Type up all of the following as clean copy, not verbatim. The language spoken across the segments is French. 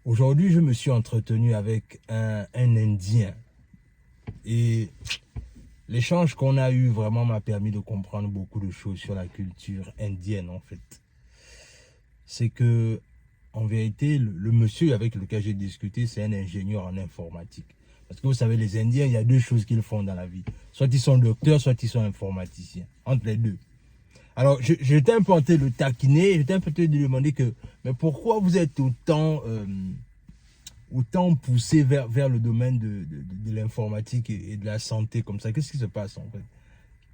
Aujourd'hui, je me suis entretenu avec un Indien et l'échange qu'on a eu vraiment m'a permis de comprendre beaucoup de choses sur la culture indienne en fait. C'est que, en vérité, le monsieur avec lequel j'ai discuté, c'est un ingénieur en informatique. Parce que vous savez, les Indiens, il y a deux choses qu'ils font dans la vie. Soit ils sont docteurs, soit ils sont informaticiens. Entre les deux. Alors, j'étais un peu en train de le taquiner, j'étais un peu en train de lui demander que, mais pourquoi vous êtes autant poussé vers le domaine de l'informatique et de la santé comme ça? Qu'est-ce qui se passe en fait?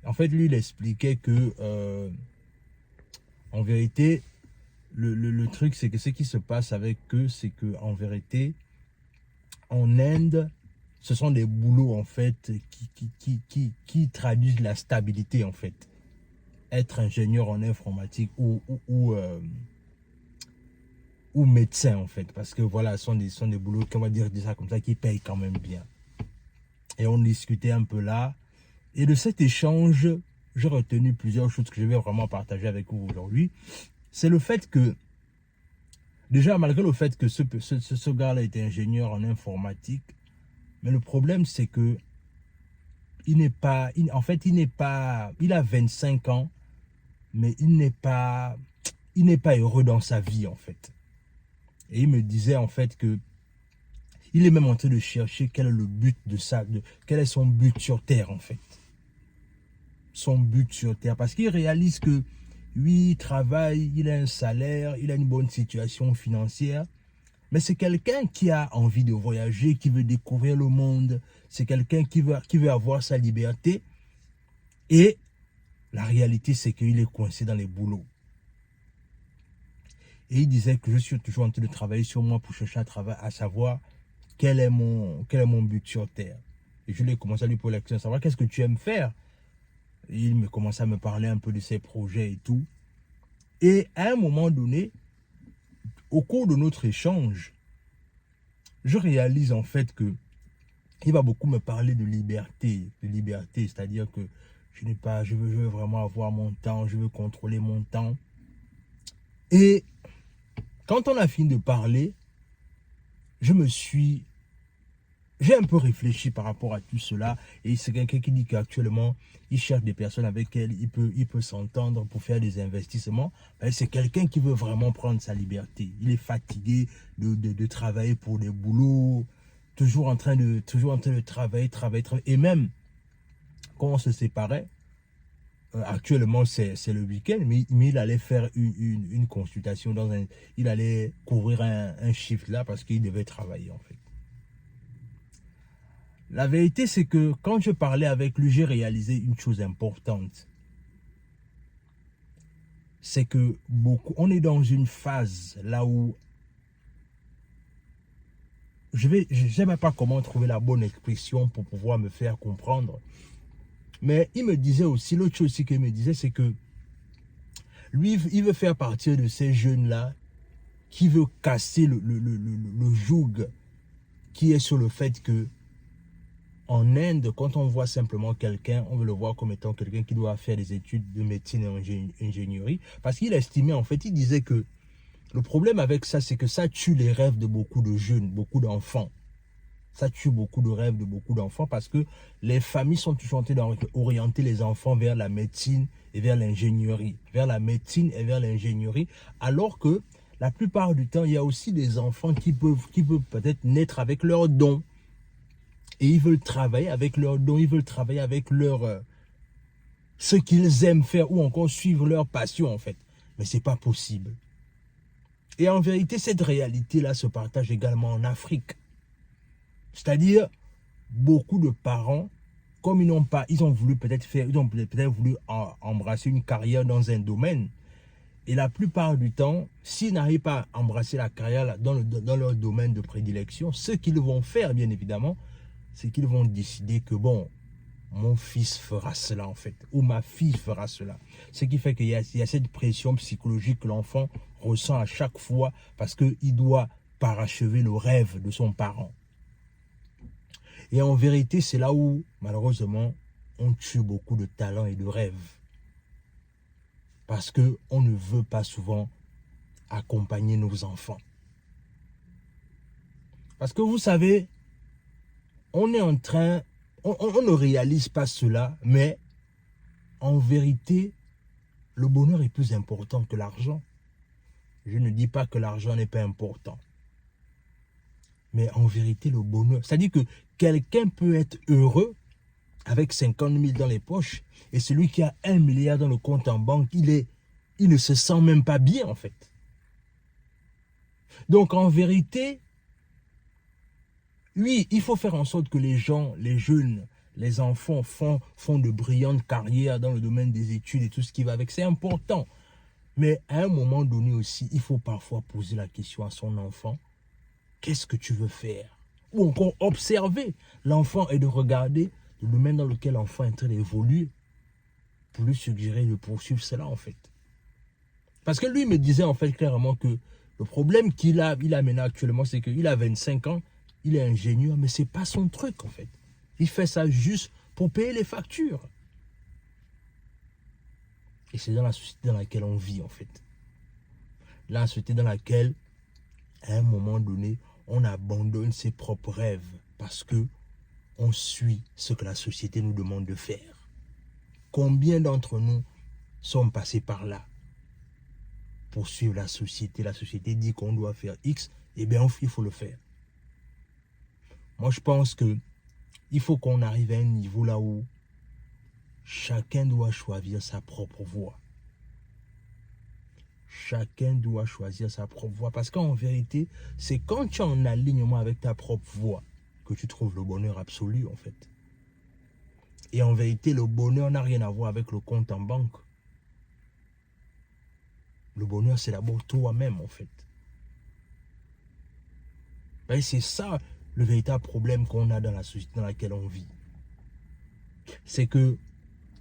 En fait, lui, il expliquait que, en vérité, le truc, c'est que ce qui se passe avec eux, c'est que en vérité, en Inde, ce sont des boulots en fait qui traduisent la stabilité en fait. Être ingénieur en informatique ou médecin en fait, parce que voilà, ce sont des boulots, qu'on va dire ça comme ça, qui payent quand même bien. Et on discutait un peu là. Et de cet échange, j'ai retenu plusieurs choses que je vais vraiment partager avec vous aujourd'hui. C'est le fait que, déjà, malgré le fait que ce gars-là était ingénieur en informatique, mais le problème, c'est que il n'est pas, en fait, il n'est pas, il a 25 ans, mais il n'est pas heureux dans sa vie, en fait. Et il me disait, en fait, que il est même en train de chercher quel est le but de ça, quel est son but sur Terre, en fait. Son but sur Terre. Parce qu'il réalise que, oui, il travaille, il a un salaire, il a une bonne situation financière, mais c'est quelqu'un qui a envie de voyager, qui veut découvrir le monde. C'est quelqu'un qui veut avoir sa liberté. Et la réalité, c'est qu'il est coincé dans les boulots. Et il disait que je suis toujours en train de travailler sur moi pour chercher à savoir quel est mon but sur Terre. Et je lui ai commencé à lui poser la question, savoir qu'est-ce que tu aimes faire. Et il me commençait à me parler un peu de ses projets et tout. Et à un moment donné, au cours de notre échange, je réalise en fait que il va beaucoup me parler de liberté, c'est-à-dire que je veux vraiment avoir mon temps, je veux contrôler mon temps. Et quand on a fini de parler, je me suis j'ai un peu réfléchi par rapport à tout cela et c'est quelqu'un qui dit qu'actuellement, il cherche des personnes avec lesquelles il peut s'entendre pour faire des investissements. C'est quelqu'un qui veut vraiment prendre sa liberté. Il est fatigué de travailler pour des boulots, toujours en train de travailler. Et même, quand on se séparait, actuellement c'est le week-end, mais il allait faire une consultation il allait couvrir un shift là parce qu'il devait travailler en fait. La vérité, c'est que quand je parlais avec lui, j'ai réalisé une chose importante. C'est que on est dans une phase là où je ne sais même pas comment trouver la bonne expression pour pouvoir me faire comprendre. Mais il me disait aussi, l'autre chose aussi qu'il me disait, c'est que lui, il veut faire partie de ces jeunes-là qui veut casser le joug qui est sur le fait que en Inde, quand on voit simplement quelqu'un, on veut le voir comme étant quelqu'un qui doit faire des études de médecine et ingénierie. Parce qu'il estimait, en fait, il disait que le problème avec ça, c'est que ça tue les rêves de beaucoup de jeunes, beaucoup d'enfants. Ça tue beaucoup de rêves de beaucoup d'enfants parce que les familles sont toujours en train d'orienter les enfants vers la médecine et vers l'ingénierie. Vers la médecine et vers l'ingénierie. Alors que la plupart du temps, il y a aussi des enfants qui peuvent peut-être naître avec leurs dons. Et ils veulent travailler avec leurs dons, ils veulent travailler avec ce qu'ils aiment faire ou encore suivre leur passion en fait. Mais ce n'est pas possible. Et en vérité, cette réalité-là se partage également en Afrique. C'est-à-dire, beaucoup de parents, comme ils ont voulu peut-être voulu embrasser une carrière dans un domaine. Et la plupart du temps, s'ils n'arrivent pas à embrasser la carrière dans leur domaine de prédilection, ce qu'ils vont faire, bien évidemment, c'est qu'ils vont décider que, bon, mon fils fera cela en fait, ou ma fille fera cela. Ce qui fait qu'il y a cette pression psychologique que l'enfant ressent à chaque fois parce qu'il doit parachever le rêve de son parent. Et en vérité, c'est là où, malheureusement, on tue beaucoup de talents et de rêves. Parce qu'on ne veut pas souvent accompagner nos enfants. Parce que vous savez, on est en train, on ne réalise pas cela, mais en vérité, le bonheur est plus important que l'argent. Je ne dis pas que l'argent n'est pas important. Mais en vérité, le bonheur, c'est-à-dire que quelqu'un peut être heureux avec 50 000 dans les poches et celui qui a 1 milliard dans le compte en banque, il ne se sent même pas bien en fait. Donc en vérité, oui, il faut faire en sorte que les gens, les jeunes, les enfants font de brillantes carrières dans le domaine des études et tout ce qui va avec. C'est important. Mais à un moment donné aussi, il faut parfois poser la question à son enfant, qu'est-ce que tu veux faire? Ou encore observer l'enfant et de regarder le domaine dans lequel l'enfant est en train d'évoluer pour lui suggérer de poursuivre cela en fait. Parce que lui me disait en fait clairement que le problème qu'il a maintenant actuellement, c'est qu'il a 25 ans, il est ingénieur, mais c'est pas son truc en fait. Il fait ça juste pour payer les factures. Et c'est dans la société dans laquelle on vit en fait. La société dans laquelle, à un moment donné, on abandonne ses propres rêves parce que on suit ce que la société nous demande de faire. Combien d'entre nous sont passés par là pour suivre la société? La société dit qu'on doit faire X, et bien il faut le faire. Moi, je pense que il faut qu'on arrive à un niveau là où chacun doit choisir sa propre voie. Chacun doit choisir sa propre voie. Parce qu'en vérité, c'est quand tu es en alignement avec ta propre voie que tu trouves le bonheur absolu, en fait. Et en vérité, le bonheur n'a rien à voir avec le compte en banque. Le bonheur, c'est d'abord toi-même, en fait. Et c'est ça le véritable problème qu'on a dans la société dans laquelle on vit. C'est que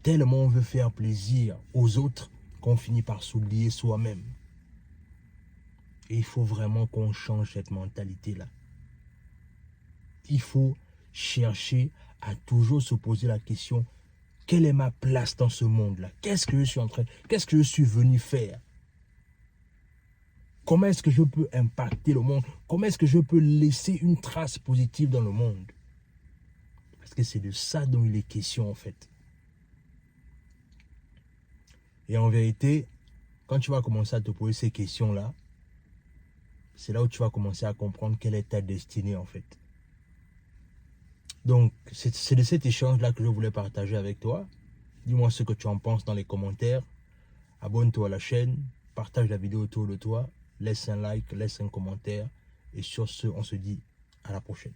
tellement on veut faire plaisir aux autres qu'on finit par s'oublier soi-même. Et il faut vraiment qu'on change cette mentalité-là. Il faut chercher à toujours se poser la question, quelle est ma place dans ce monde-là? Qu'est-ce que je suis venu faire? Comment est-ce que je peux impacter le monde? Comment est-ce que je peux laisser une trace positive dans le monde? Parce que c'est de ça dont il est question en fait. Et en vérité, quand tu vas commencer à te poser ces questions-là, c'est là où tu vas commencer à comprendre quelle est ta destinée en fait. Donc, c'est de cet échange-là que je voulais partager avec toi. Dis-moi ce que tu en penses dans les commentaires. Abonne-toi à la chaîne, partage la vidéo autour de toi, laisse un like, laisse un commentaire. Et sur ce, on se dit à la prochaine.